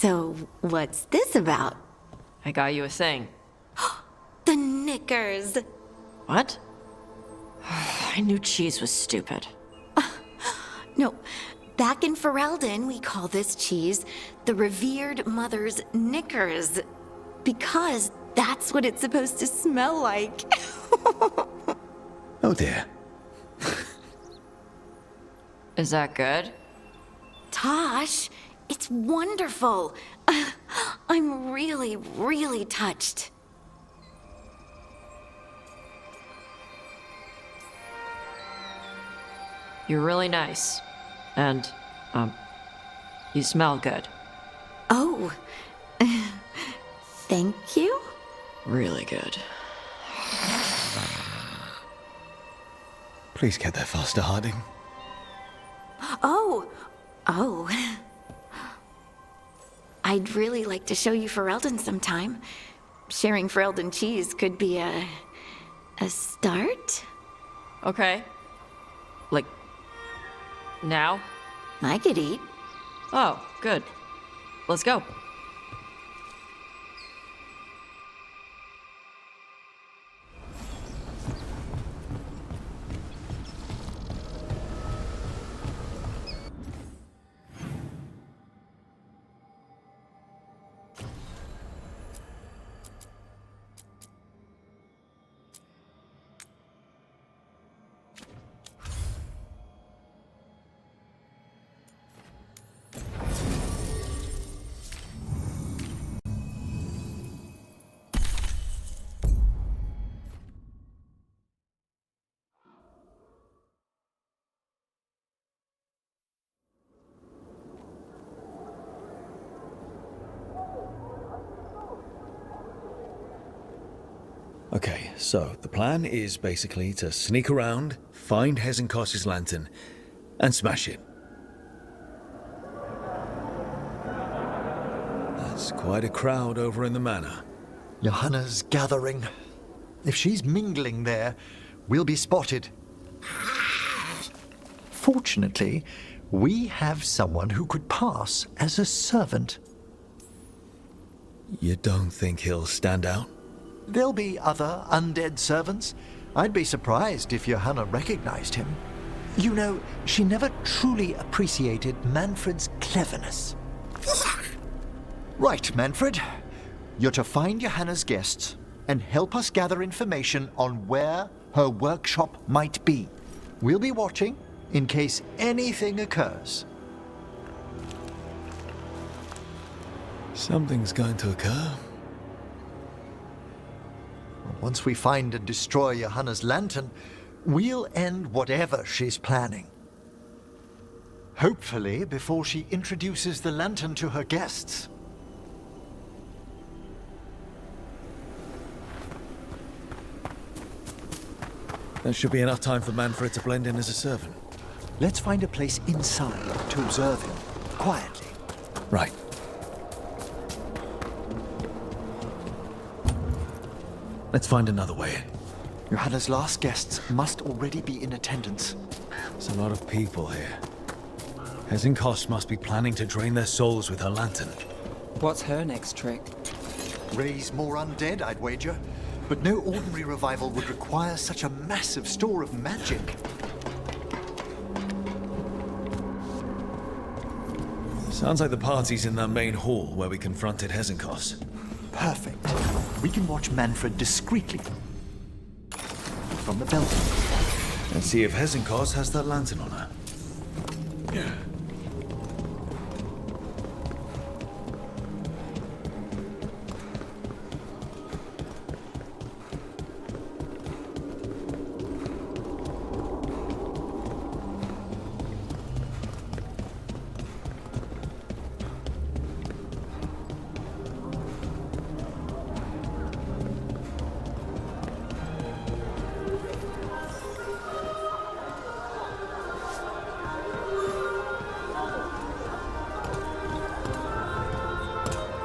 So, what's this about? I got you a thing. The knickers! What? I knew cheese was stupid. No, back in Ferelden, we call this cheese the revered mother's knickers. Because that's what it's supposed to smell like. Oh dear. Is that good? Tosh, it's wonderful. I'm really, really touched. You're really nice. And, you smell good. Oh, thank you? Really good. Please get there faster, Harding. Oh. I'd really like to show you Ferelden sometime. Sharing Ferelden cheese could be a start? Okay. Like, now? I could eat. Oh, good. Let's go. Okay, so the plan is basically to sneak around, find Hezenkos's lantern, and smash it. That's quite a crowd over in the manor. Johanna's gathering. If she's mingling there, we'll be spotted. Fortunately, we have someone who could pass as a servant. You don't think he'll stand out? There'll be other undead servants. I'd be surprised if Johanna recognized him. You know, she never truly appreciated Manfred's cleverness. Right, Manfred. You're to find Johanna's guests and help us gather information on where her workshop might be. We'll be watching in case anything occurs. Something's going to occur. Once we find and destroy Johanna's lantern, we'll end whatever she's planning. Hopefully before she introduces the lantern to her guests. There should be enough time for Manfred to blend in as a servant. Let's find a place inside to observe him, quietly. Right. Let's find another way. Johanna's last guests must already be in attendance. There's a lot of people here. Hezenkos must be planning to drain their souls with her lantern. What's her next trick? Raise more undead, I'd wager. But no ordinary revival would require such a massive store of magic. Sounds like the party's in that main hall where we confronted Hezenkos. Perfect. We can watch Manfred discreetly from the balcony. And see if Hezenkos has that lantern on her. Yeah.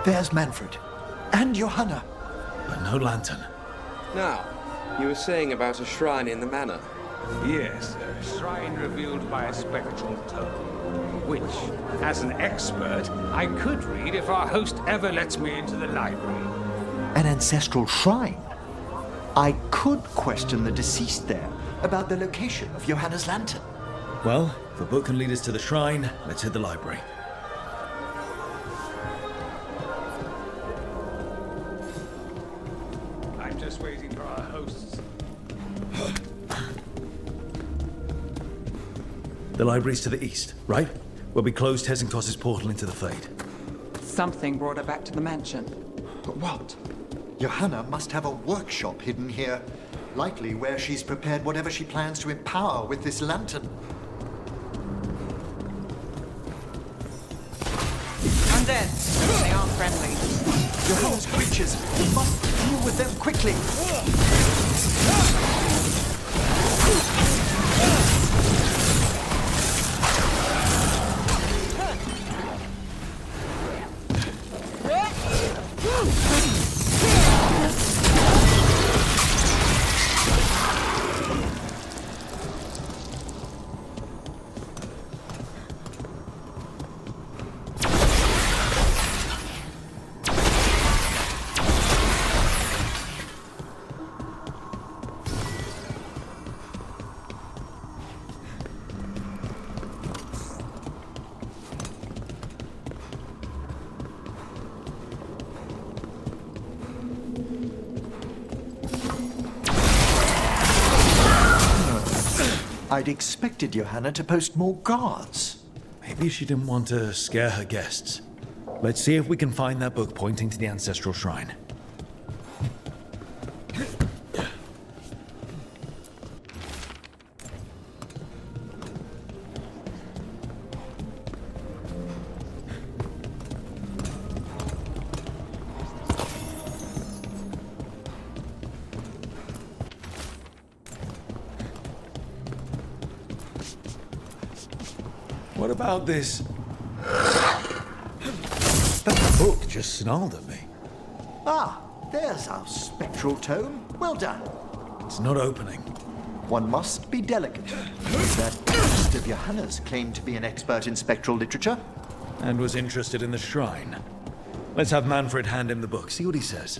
There's Manfred. And Johanna. But no lantern. Now, you were saying about a shrine in the manor. Yes, a shrine revealed by a spectral tome. which, as an expert, I could read if our host ever lets me into the library. An ancestral shrine? I could question the deceased there about the location of Johanna's lantern. Well, if a book can lead us to the shrine, let's hit the library. I'm just waiting for our hosts. The library's to the east, right? Where we closed Hezenkos's portal into the Fade. Something brought her back to the mansion. But what? Johanna must have a workshop hidden here, likely where she's prepared whatever she plans to empower with this lantern. Undead! They aren't friendly. Johanna's creatures, we must deal with them quickly. I'd expected Johanna to post more guards. Maybe she didn't want to scare her guests. Let's see if we can find that book pointing to the ancestral shrine. What about this? That book just snarled at me. Ah, there's our spectral tome. Well done. It's not opening. One must be delicate. That priest of Johanna's claimed to be an expert in spectral literature. And was interested in the shrine. Let's have Manfred hand him the book, see what he says.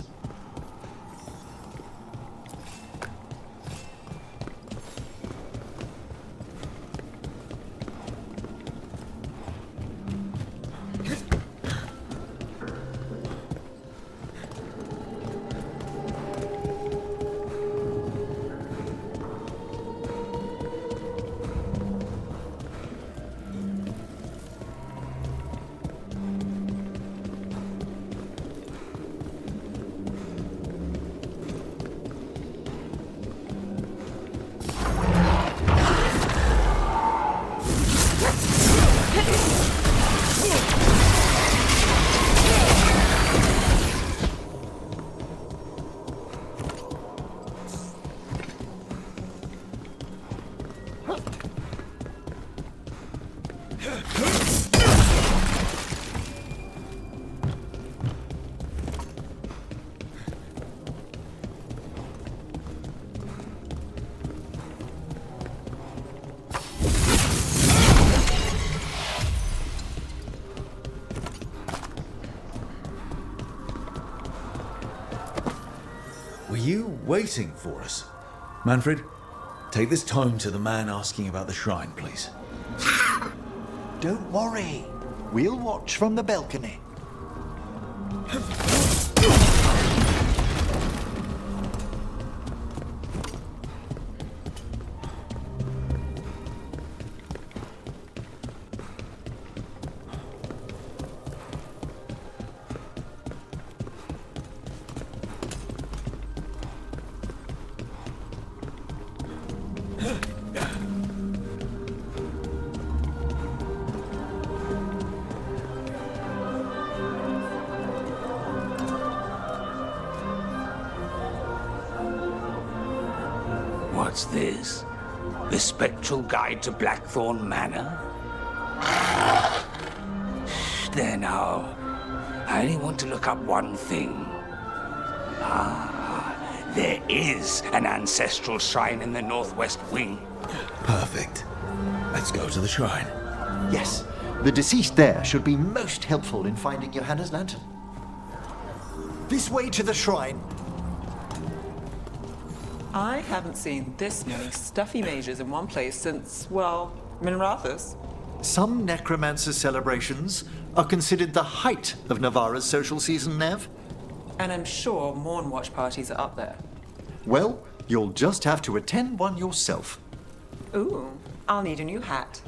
Were you waiting for us? Manfred, take this tome to the man asking about the shrine, please. Don't worry. We'll watch from the balcony. What's this? The Spectral Guide to Blackthorn Manor? There now. I only want to look up one thing. There is an ancestral shrine in the northwest wing. Perfect. Let's go to the shrine. Yes, The deceased there should be most helpful in finding Johanna's lantern. This way to the shrine. I haven't seen this many stuffy mages in one place since, well, Minrathus. Some necromancer celebrations are considered the height of Navarra's social season, Nev. And I'm sure Morn Watch parties are up there. Well, you'll just have to attend one yourself. Ooh, I'll need a new hat.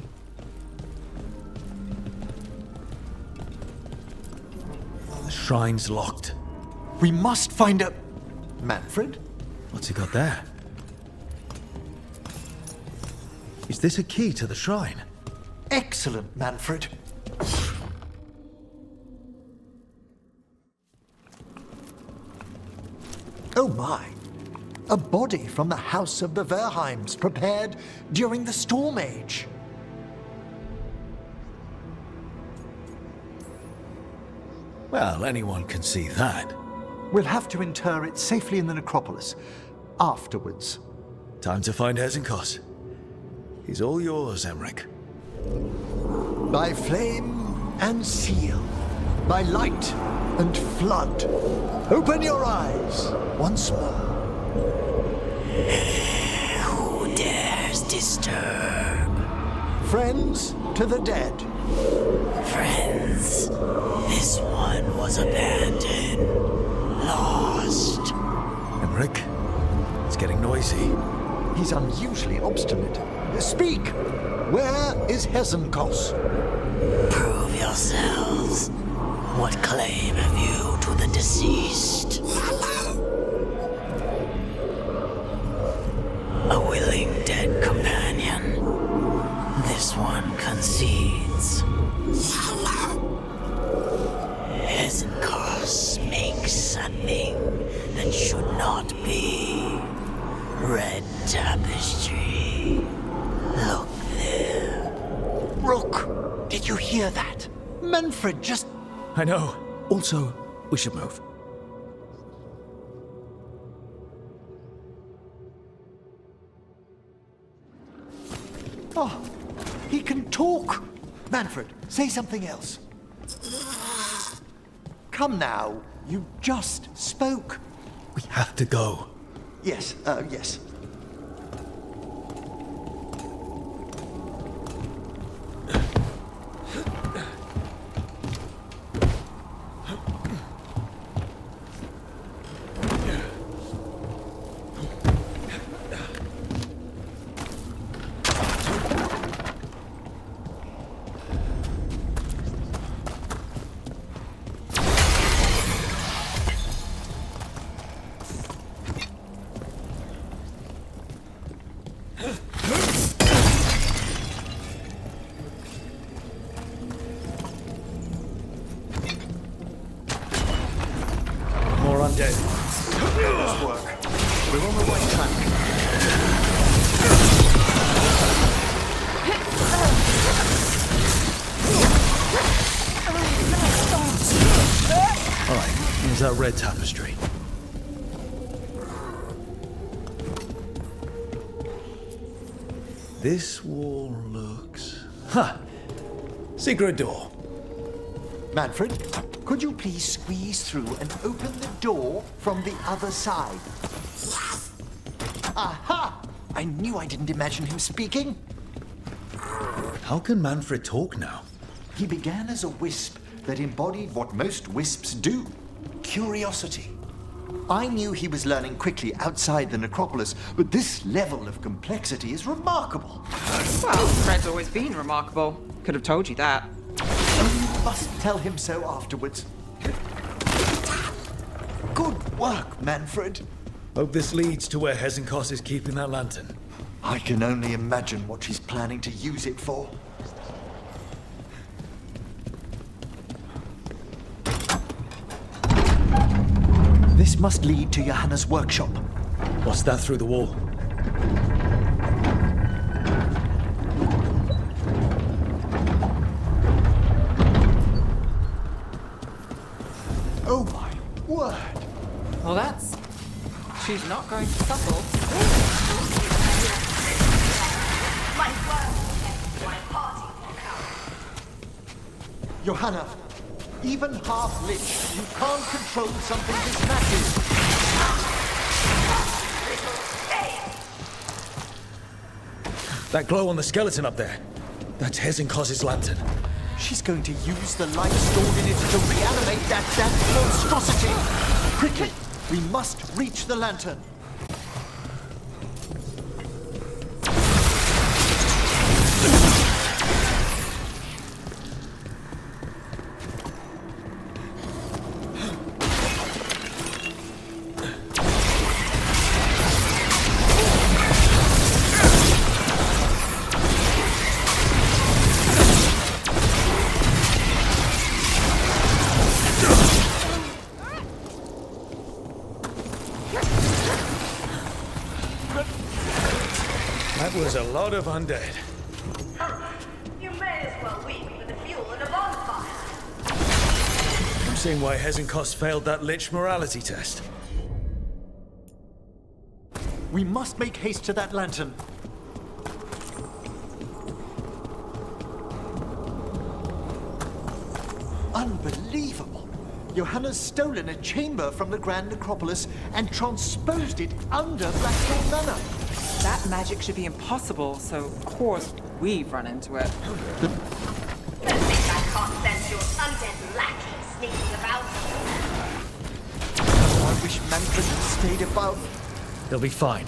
The shrine's locked. We must find a... Manfred? What's he got there? Is this a key to the shrine? Excellent, Manfred. Oh my! A body from the House of the Verheims, prepared during the Storm Age. Well, anyone can see that. We'll have to inter it safely in the necropolis. Afterwards. Time to find Hezenkos. He's all yours, Emmerich. By flame and seal. By light and flood. Open your eyes once more. Who dares disturb? Friends to the dead. Friends, this one was abandoned. Lost. Emmerich, it's getting noisy. He's unusually obstinate. Speak! Where is Hezenkos? Prove yourselves. What claim have you to the deceased? A willing dead companion. This one concedes. Hezenkos makes a thing that should not be. Red tapestry. Look there. Rook, did you hear that? Manfred just... I know. Also, we should move. Oh, he can talk. Manfred, say something else. Come now, you just spoke. We have to go. Yes, yes. More undead. This work. We're on the right track. All right, here's that red tapestry. This wall looks... Ha! Secret door. Manfred, could you please squeeze through and open the door from the other side? Aha! I knew I didn't imagine him speaking. How can Manfred talk now? He began as a wisp that embodied what most wisps do, curiosity. I knew he was learning quickly outside the necropolis, but this level of complexity is remarkable. Well, Fred's always been remarkable. Could have told you that. You must tell him so afterwards. Good work, Manfred. Hope this leads to where Hezenkos is keeping that lantern. I can only imagine what she's planning to use it for. This must lead to Johanna's workshop. What's that through the wall? Oh my word! Well, that's... She's not going to settle. Johanna, even half-lich, you can't control something this massive. That glow on the skeleton up there. That's Hezenkos's lantern. She's going to use the light stored in it to reanimate that monstrosity. Quickly, we must reach the lantern. That was a lot of undead. You may as well weep with the fuel in a bonfire. I'm seeing why Hezenkos failed that Lich morality test. We must make haste to that lantern. Unbelievable! Johanna's stolen a chamber from the Grand Necropolis and transposed it under Blackthorn Manor. That magic should be impossible, so of course we've run into it. Don't think I can't sense your undead lackey sneaking about. I wish Manfred had stayed above. They'll be fine.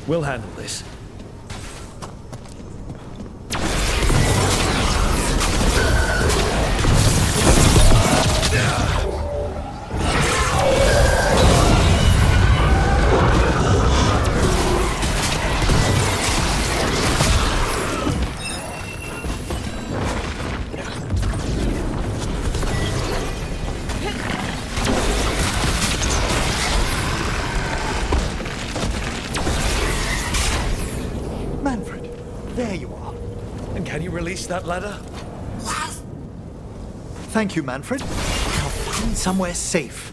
We'll handle this. Manfred, there you are. And can you release that ladder? Thank you, Manfred. I'll find somewhere safe.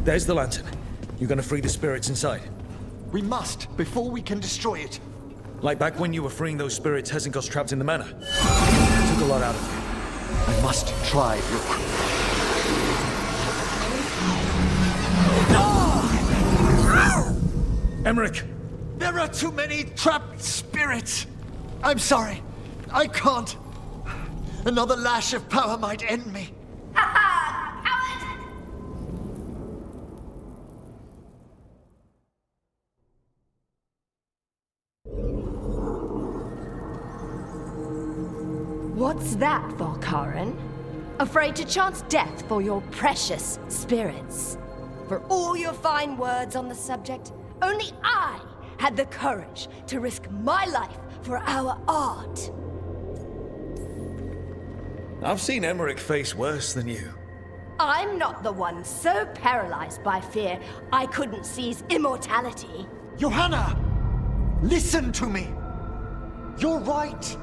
There's the lantern. You're gonna free the spirits inside. We must, before we can destroy it. Like back when you were freeing those spirits Hezenkos trapped in the manor. Took a lot out of you. I must try, Rook. Emmerich! There are too many trapped spirits. I'm sorry. I can't. Another lash of power might end me. What's that, Valkarin? Afraid to chance death for your precious spirits? For all your fine words on the subject, only I had the courage to risk my life for our art. I've seen Emmerich face worse than you. I'm not the one so paralyzed by fear I couldn't seize immortality. Johanna! Listen to me. You're right.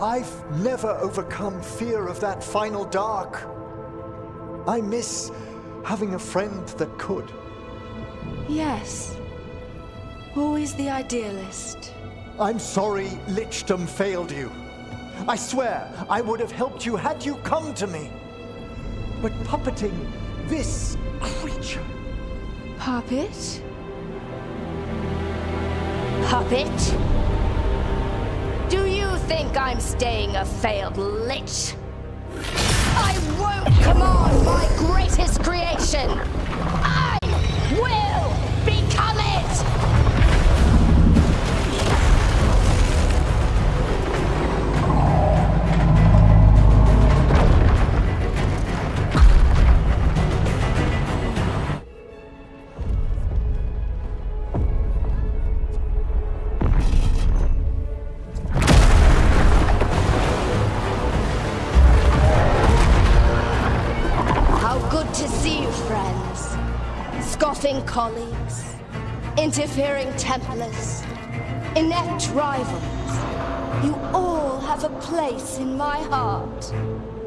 I've never overcome fear of that final dark. I miss having a friend that could. Yes. Always the idealist. I'm sorry Lichdom failed you. I swear I would have helped you had you come to me. But puppeting this creature... Puppet? Puppet? Do you think I'm staying a failed lich? I won't command my greatest creation! I will become it! Scoffing colleagues, interfering Templars, inept rivals, you all have a place in my heart.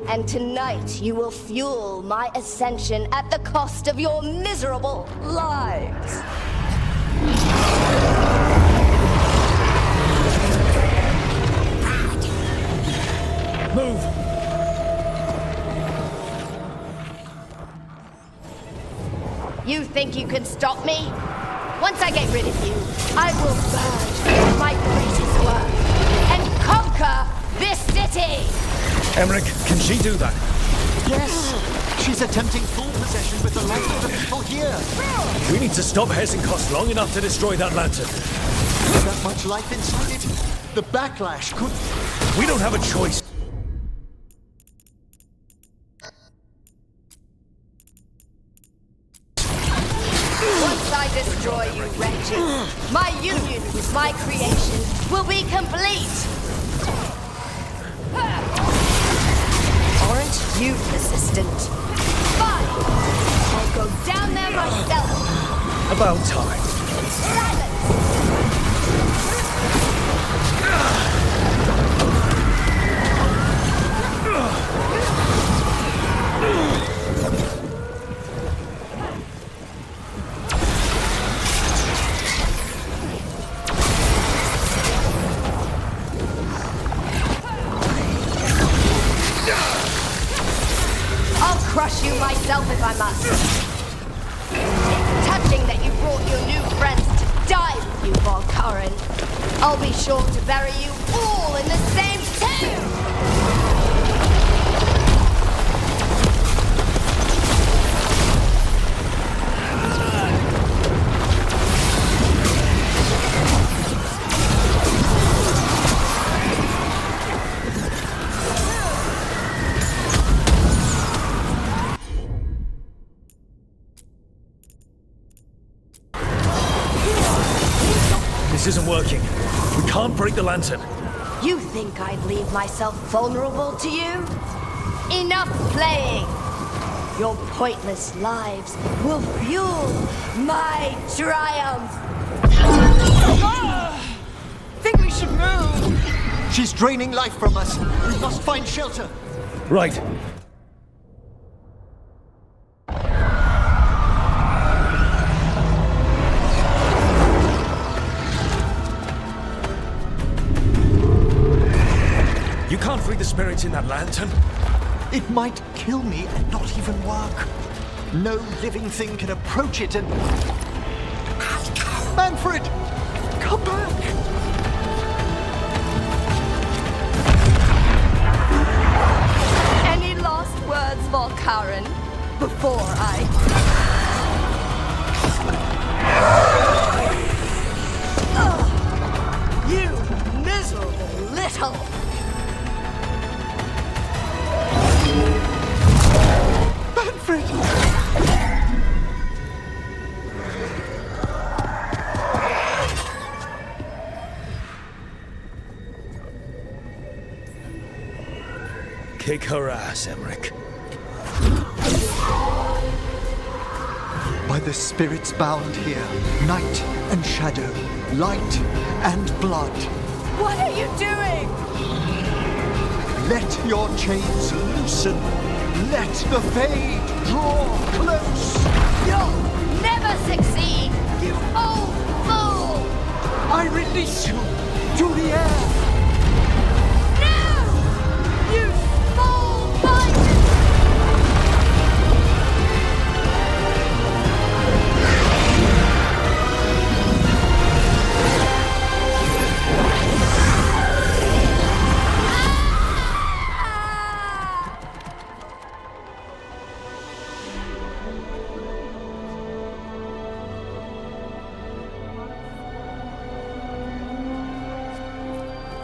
And tonight you will fuel my ascension at the cost of your miserable lives. Move! You think you can stop me? Once I get rid of you, I will merge my greatest work and conquer this city! Emmerich, can she do that? Yes! She's attempting full possession with the light of the people here. We need to stop Hesenkos long enough to destroy that lantern. With that much life inside it, the backlash could... We don't have a choice. Once I destroy you wretches, my union with my creation will be complete! Aren't you persistent? Fine! I'll go down there myself! About time. Silence! I'll crush you myself if I must. It's touching that you brought your new friends to die with you, Veilguard. I'll be sure to bury you all in the same tomb! This isn't working. We can't break the lantern. You think I'd leave myself vulnerable to you? Enough playing! Your pointless lives will fuel my triumph! Think we should move. She's draining life from us. We must find shelter. Right. You can't free the spirits in that lantern. It might kill me and not even work. No living thing can approach it and... Manfred! Come back! Any last words, Veilguard, before I... Ugh, you miserable little... Kick her ass, Emmerich. By the spirits bound here, night and shadow, light and blood. What are you doing? Let your chains loosen. Let the fade draw close. You'll never succeed, you old fool! I release you to the air. No! You small bite!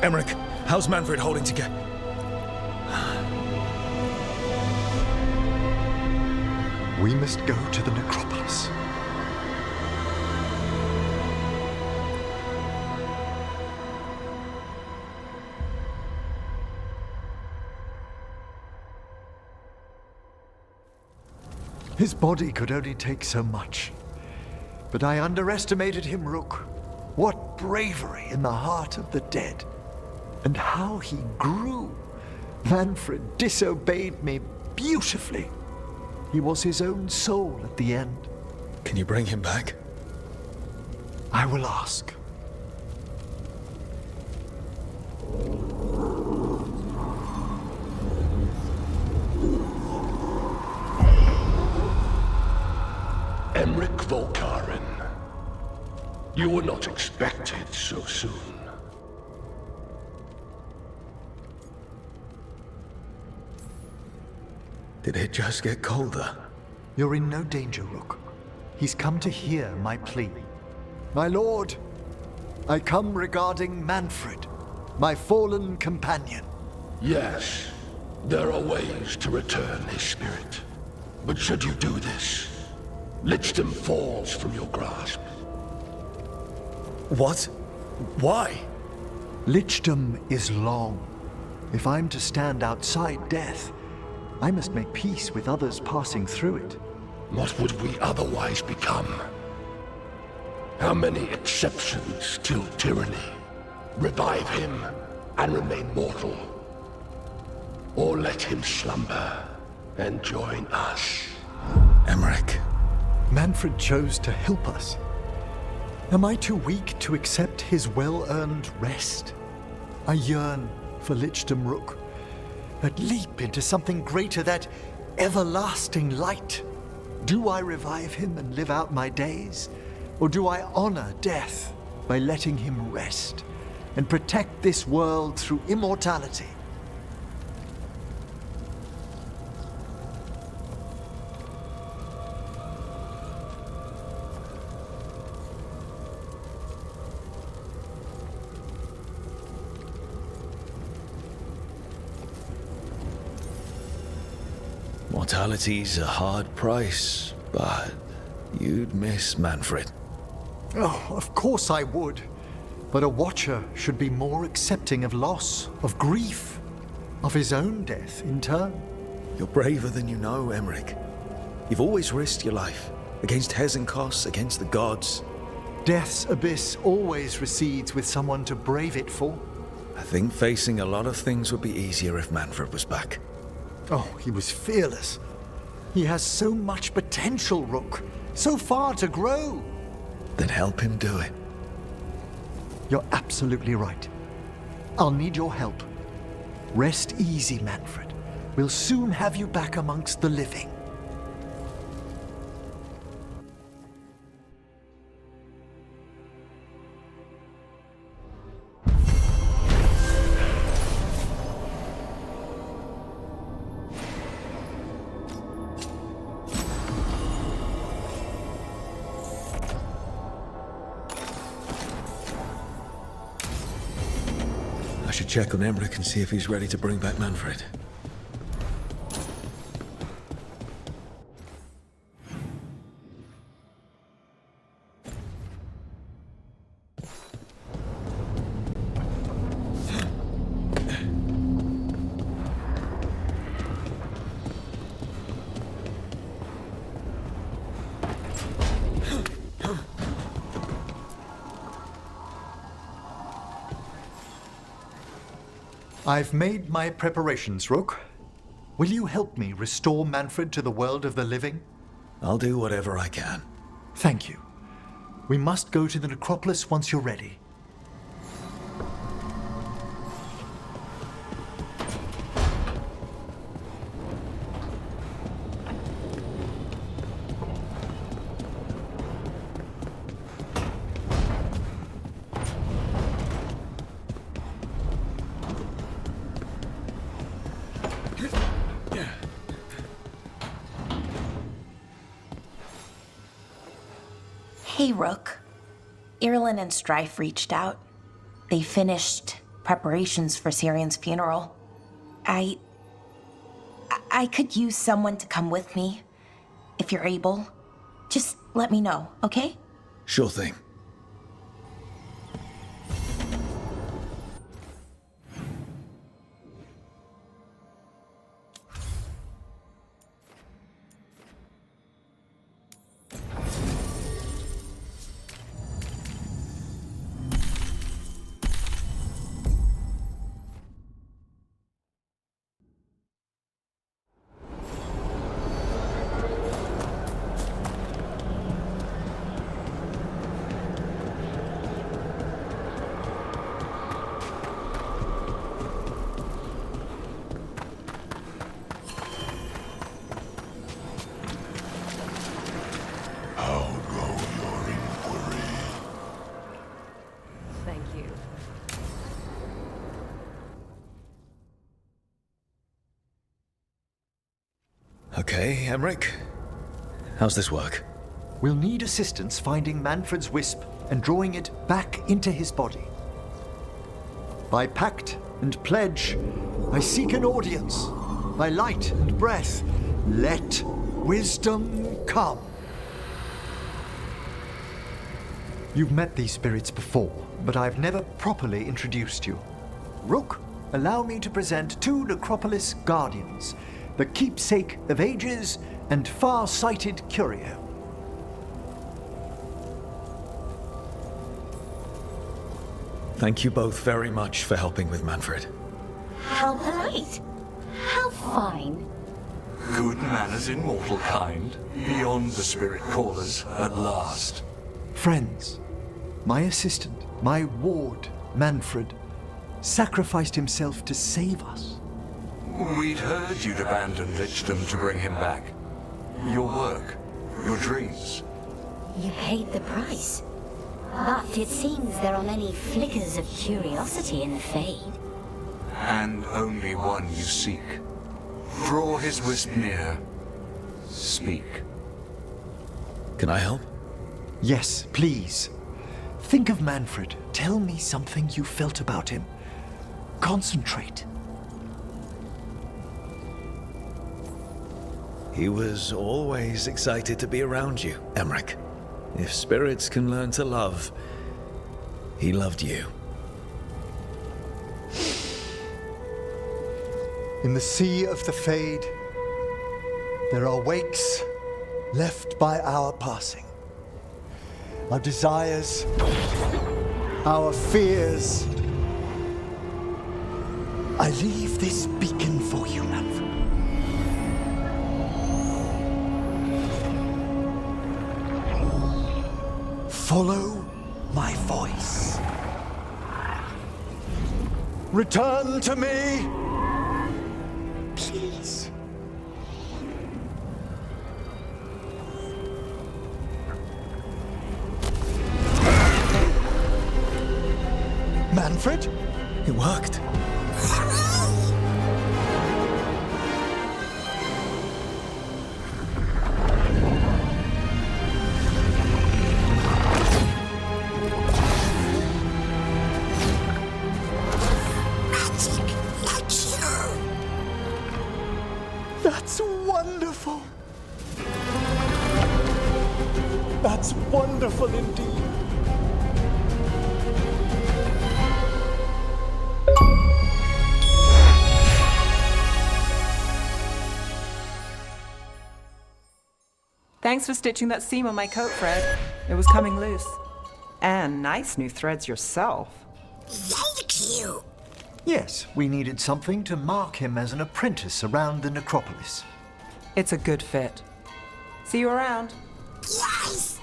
Emmerich, how's Manfred holding together? We must go to the necropolis. His body could only take so much. But I underestimated him, Rook. What bravery in the heart of the dead. And how he grew. Manfred disobeyed me beautifully. He was his own soul at the end. Can you bring him back? I will ask. Emmerich Volkaren. You were not expected so soon. Did it just get colder? You're in no danger, Rook. He's come to hear my plea. My lord, I come regarding Manfred, my fallen companion. Yes, there are ways to return his spirit. But should you do this, Lichdom falls from your grasp. What? Why? Lichdom is long. If I'm to stand outside death, I must make peace with others passing through it. What would we otherwise become? How many exceptions till tyranny? Revive him and remain mortal. Or let him slumber and join us. Emmerich. Manfred chose to help us. Am I too weak to accept his well-earned rest? I yearn for Lichdom, Rook, but leap into something greater, that everlasting light. Do I revive him and live out my days? Or do I honor death by letting him rest and protect this world through immortality? Mortality's a hard price, but you'd miss Manfred. Oh, of course I would. But a Watcher should be more accepting of loss, of grief, of his own death in turn. You're braver than you know, Emmerich. You've always risked your life, against Hezenkos, against the gods. Death's abyss always recedes with someone to brave it for. I think facing a lot of things would be easier if Manfred was back. Oh, he was fearless. He has so much potential, Rook. So far to grow. Then help him do it. You're absolutely right. I'll need your help. Rest easy, Manfred. We'll soon have you back amongst the living. I should check on Emmerich and see if he's ready to bring back Manfred. I've made my preparations, Rook. Will you help me restore Manfred to the world of the living? I'll do whatever I can. Thank you. We must go to the necropolis once you're ready. Hey, Rook. Irulan and Strife reached out. They finished preparations for Syrian's funeral. I could use someone to come with me, if you're able. Just let me know, okay? Sure thing. thank you. Okay, Emmerich. How's this work? We'll need assistance finding Manfred's wisp and drawing it back into his body. By pact and pledge, I seek an audience. By light and breath, let wisdom come. You've met these spirits before, but I've never properly introduced you. Rook, allow me to present two Necropolis guardians, the keepsake of ages and far-sighted curio. Thank you both very much for helping with Manfred. How polite. How fine. Good manners in mortal kind, beyond the spirit callers at last. Friends, my assistant, my ward, Manfred, sacrificed himself to save us. We'd heard you'd abandoned Lichdom to bring him back. Your work, your dreams. You paid the price. But it seems there are many flickers of curiosity in the Fade. And only one you seek. Draw his wisp near. Speak. Can I help? Yes, please. Think of Manfred. Tell me something you felt about him. Concentrate. He was always excited to be around you, Emmerich. If spirits can learn to love, he loved you. In the sea of the Fade, there are wakes left by our passing. Our desires, our fears. I leave this beacon for you, Manfred. Follow my voice. Return to me, please. Manfred? It worked. That's wonderful. That's wonderful indeed. Thanks for stitching that seam on my coat, Fred. It was coming loose. And nice new threads yourself. Thank you. Yes, we needed something to mark him as an apprentice around the Necropolis. It's a good fit. See you around. Yes!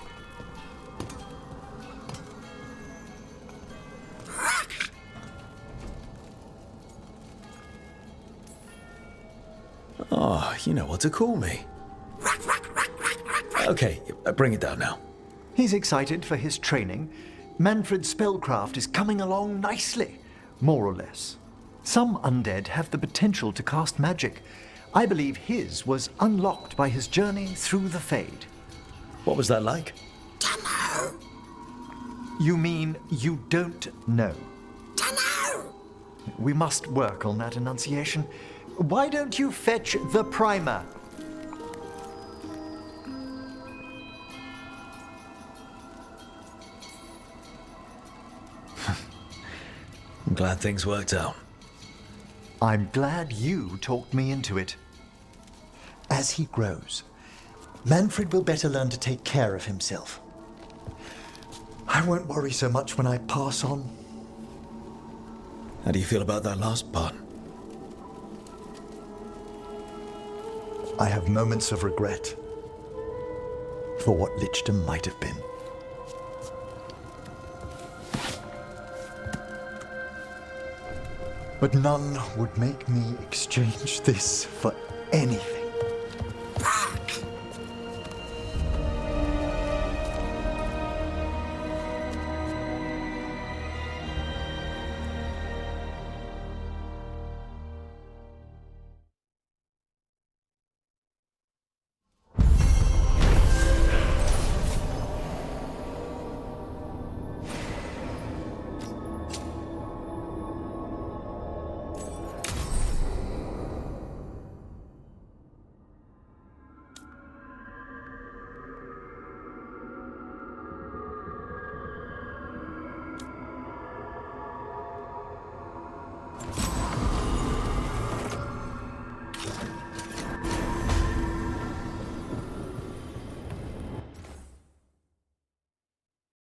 Oh, you know what to call me. Okay, bring it down now. He's excited for his training. Manfred's spellcraft is coming along nicely, more or less. Some undead have the potential to cast magic. I believe his was unlocked by his journey through the Fade. What was that like? Dunno. You mean you don't know? Dunno. We must work on that enunciation. Why don't you fetch the primer? I'm glad things worked out. I'm glad you talked me into it. As he grows, Manfred will better learn to take care of himself. I won't worry so much when I pass on. How do you feel about that last part? I have moments of regret for what Lichdom might have been. But none would make me exchange this for anything.